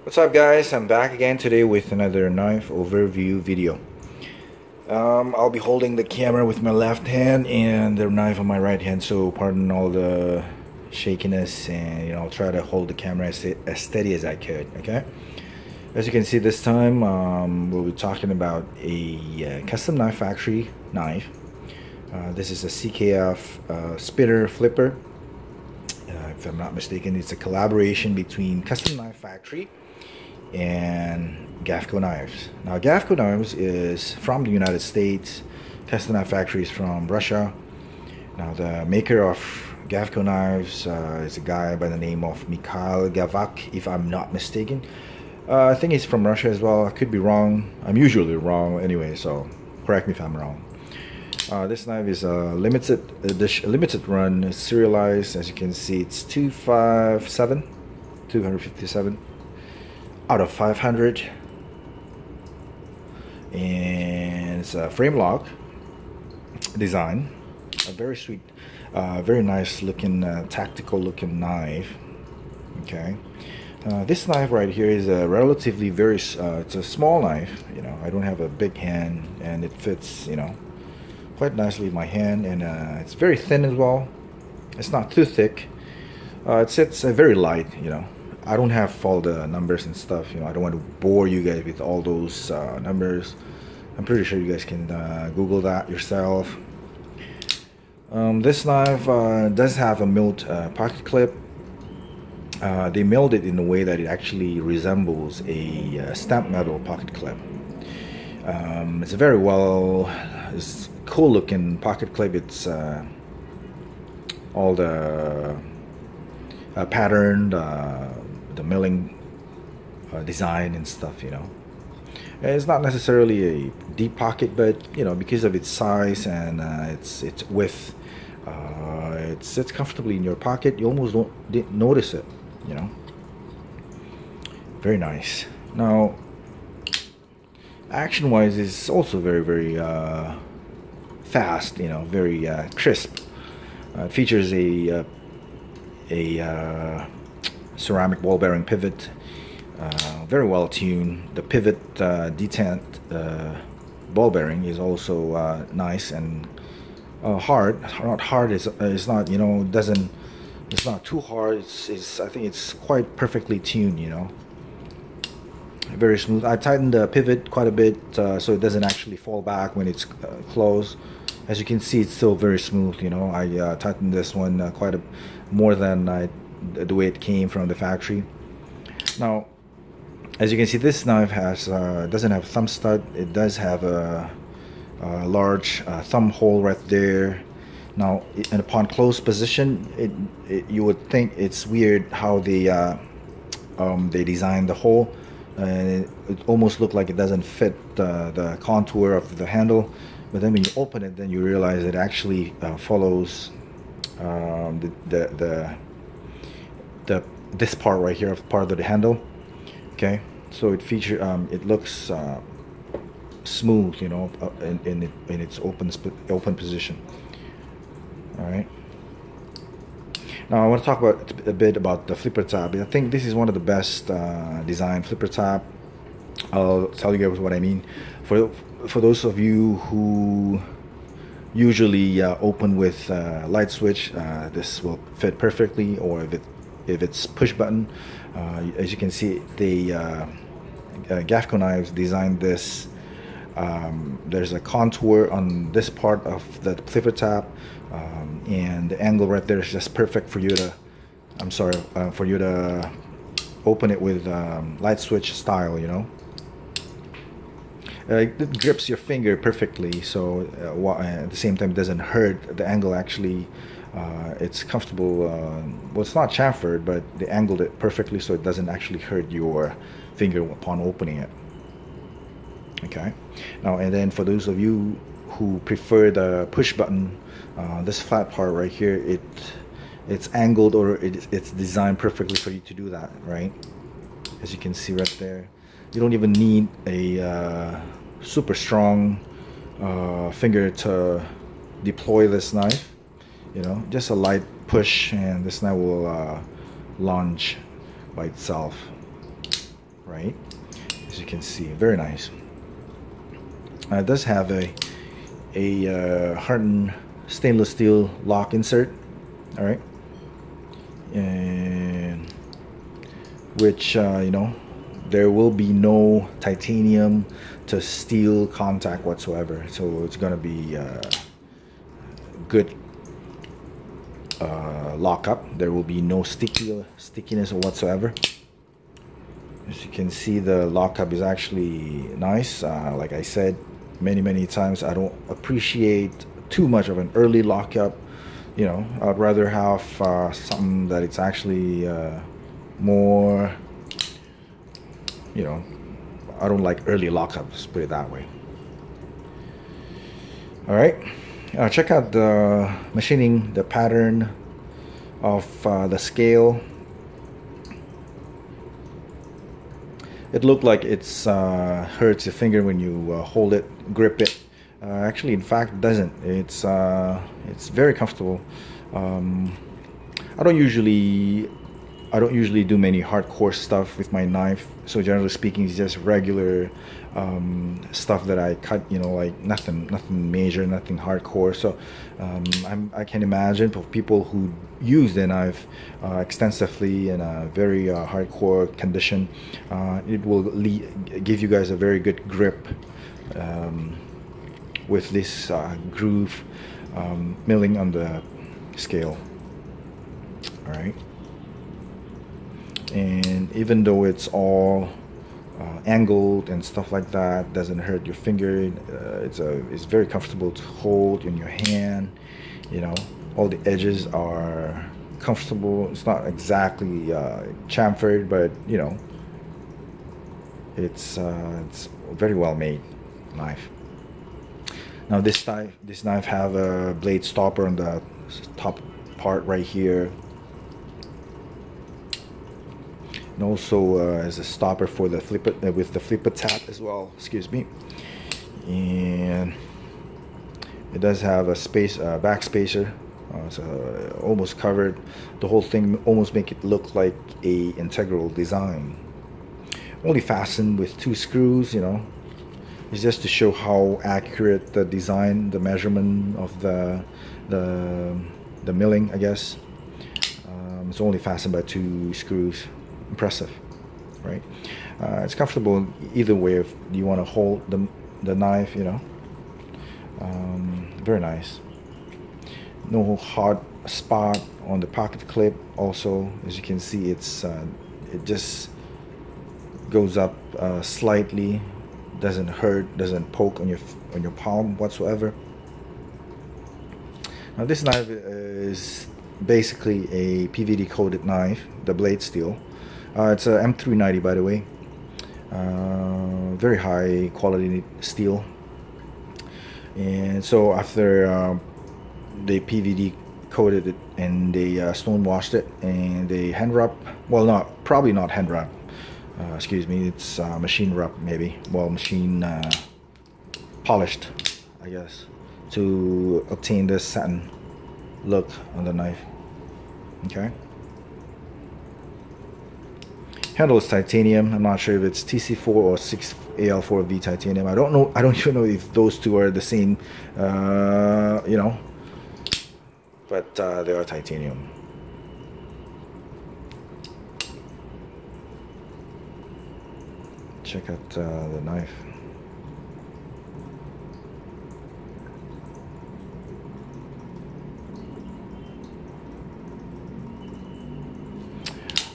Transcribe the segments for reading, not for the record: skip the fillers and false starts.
What's up guys, I'm back again today with another knife overview video. I'll be holding the camera with my left hand and the knife on my right hand, so pardon all the shakiness, and I'll try to hold the camera as steady as I could. Okay, as you can see this time we'll be talking about a custom knife factory knife. This is a CKF spinner flipper. If I'm not mistaken, it's a collaboration between Custom Knife Factory and GAVKO Knives. Now GAVKO Knives is from the United States. Custom Knife Factory is from Russia. Now the maker of GAVKO Knives is a guy by the name of GAVKO, if I'm not mistaken. I think he's from Russia as well. I could be wrong. I'm usually wrong anyway, so correct me if I'm wrong. This knife is a limited edition, limited run, serialized. As you can see, it's 257 out of 500, and it's a frame lock design. A very sweet, very nice looking, tactical looking knife. Okay, this knife right here is a relatively it's a small knife. I don't have a big hand, and it fits quite nicely in my hand, and it's very thin as well. It's not too thick. It sits very light. I don't have all the numbers and stuff. I don't want to bore you guys with all those numbers. I'm pretty sure you guys can Google that yourself. This knife does have a milled pocket clip. They milled it in a way that it actually resembles a stamp metal pocket clip. It's a very it's cool looking pocket clip. It's all the patterned, the milling design and stuff. It's not necessarily a deep pocket, but because of its size and its width, it sits comfortably in your pocket. You almost didn't notice it. Very nice. Now action wise is also very fast, very crisp. It features a ceramic ball bearing pivot, very well tuned. The pivot detent ball bearing is also nice and hard. Not hard, it's not, it's not too hard. I think it's quite perfectly tuned. Very smooth. I tightened the pivot quite a bit so it doesn't actually fall back when it's closed. As you can see, it's still very smooth. I tightened this one quite more than the way it came from the factory. Now, as you can see, this knife doesn't have thumb stud. It does have a large thumb hole right there. Now, and upon close position, you would think it's weird how they designed the hole. And it almost looked like it doesn't fit the contour of the handle, but then when you open it, then you realize it actually follows this part right here of part of the handle. Okay, so it looks smooth, in its open position. All right. Now I want to talk a bit about the flipper tab. I think this is one of the best design flipper tab. I'll tell you guys what I mean. For those of you who usually open with light switch, this will fit perfectly. Or if it's push button, as you can see, the GAVKO Knives designed this. There's a contour on this part of the flipper tab, and the angle right there is just perfect for you to, for you to open it with light switch style. It grips your finger perfectly, so at the same time it doesn't hurt. The angle actually, it's comfortable. Well, it's not chamfered, but they angled it perfectly so it doesn't actually hurt your finger upon opening it. Okay, now and then for those of you who prefer the push button, this flat part right here, it's angled, or it's designed perfectly for you to do that, right? As you can see right there, you don't even need a super strong finger to deploy this knife. Just a light push and this knife will launch by itself. right? As you can see, very nice. It does have a hardened stainless steel lock insert, all right, and which you know, there will be no titanium to steel contact whatsoever, so it's gonna be good lockup. There will be no stickiness whatsoever. As you can see, the lockup is actually nice. Like I said many times, I don't appreciate too much of an early lockup. You know, I'd rather have something that it's actually more, you know, I don't like early lockups, put it that way. All right, check out the machining, the pattern of the scale. It looked like it's hurts your finger when you hold it, grip it. Actually, in fact, it doesn't. It's very comfortable. I don't usually do many hardcore stuff with my knife. So generally speaking, it's just regular stuff that I cut. You know, like nothing major, nothing hardcore. So I can imagine for people who use the knife extensively in a very hardcore condition, it will give you guys a very good grip with this groove milling on the scale. All right. And even though it's all angled and stuff like that, doesn't hurt your finger. It's very comfortable to hold in your hand. You know, all the edges are comfortable. It's not exactly chamfered, but you know, it's very well made knife. Now this knife have a blade stopper on the top part right here. And also as a stopper for the flipper with the flipper tab as well. Excuse me. And it does have a back spacer. So almost covered the whole thing. Almost make it look like a integral design. Only fastened with 2 screws. You know, it's just to show how accurate the design, the measurement of the milling, I guess. It's only fastened by 2 screws. Impressive, right? It's comfortable either way if you want to hold the knife, you know. Very nice. No hot spot on the pocket clip. Also, as you can see, it just goes up slightly. Doesn't hurt, doesn't poke on your palm whatsoever. Now this knife is basically a PVD coated knife, the blade steel. It's a M390, by the way. Very high quality steel. And so after they PVD coated it and they stone washed it and they hand rub, well, probably not hand rub, excuse me, it's machine rub maybe, well, machine polished, I guess, to obtain this satin look on the knife. Okay. Handle is titanium. I'm not sure if it's TC4 or 6AL4V titanium. I don't know. I don't even know if those two are the same. You know, but they are titanium. Check out the knife.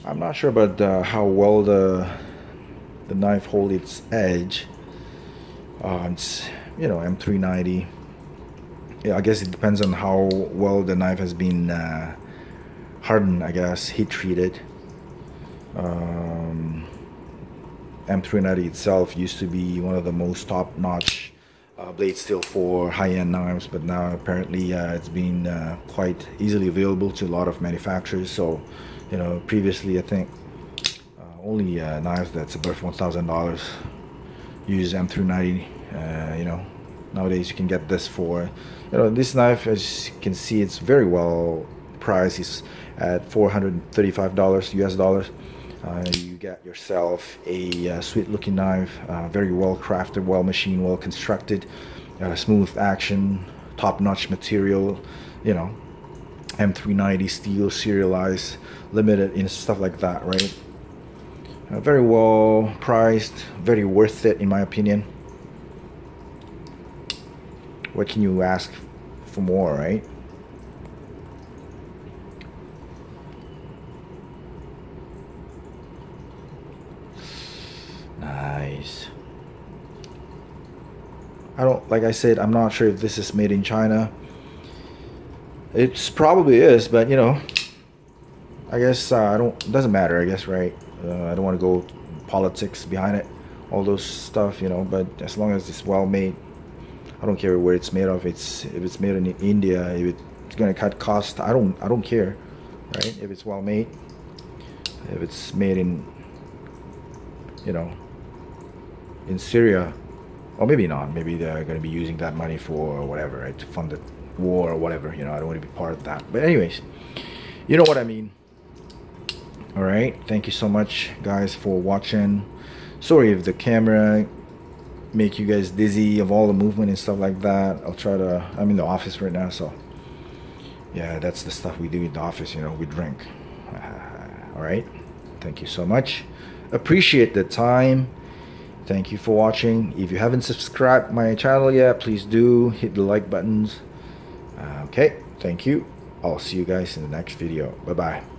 I'm not sure about how well the knife holds its edge. It's, you know, M390. Yeah, I guess it depends on how well the knife has been hardened, I guess, heat treated. M390 itself used to be one of the most top-notch blade steel for high-end knives, but now apparently it's been quite easily available to a lot of manufacturers. So, you know, previously I think only knives that's above $1,000 use M390. You know, nowadays you can get this for, you know, this knife, as you can see, it's very well priced. It's at $435 US dollars. You get yourself a sweet looking knife, very well crafted, well machined, well constructed, smooth action, top notch material, you know, M390 steel, serialized, limited, and stuff like that, right? Very well priced, very worth it in my opinion. What can you ask for more, right? Nice. Like I said, I'm not sure if this is made in China. It's probably is, but you know, I guess it doesn't matter, I guess, right? I don't want to go politics behind it, all those stuff, you know, but as long as it's well made, I don't care where it's made of. If it's made in India, if it's gonna cut cost, I don't care, right? If it's well made, if it's made in, you know, in Syria, or maybe not, maybe they're gonna be using that money for whatever, right, to fund the war or whatever, you know. I don't want to be part of that, but anyways, you know what I mean. All right, thank you so much guys for watching. Sorry if the camera make you guys dizzy of all the movement and stuff like that. I'm in the office right now, so yeah, that's the stuff we do in the office, you know, we drink. All right, thank you so much, appreciate the time. Thank you for watching. If you haven't subscribed my channel yet, please do hit the like buttons. Okay, thank you. I'll see you guys in the next video. Bye bye.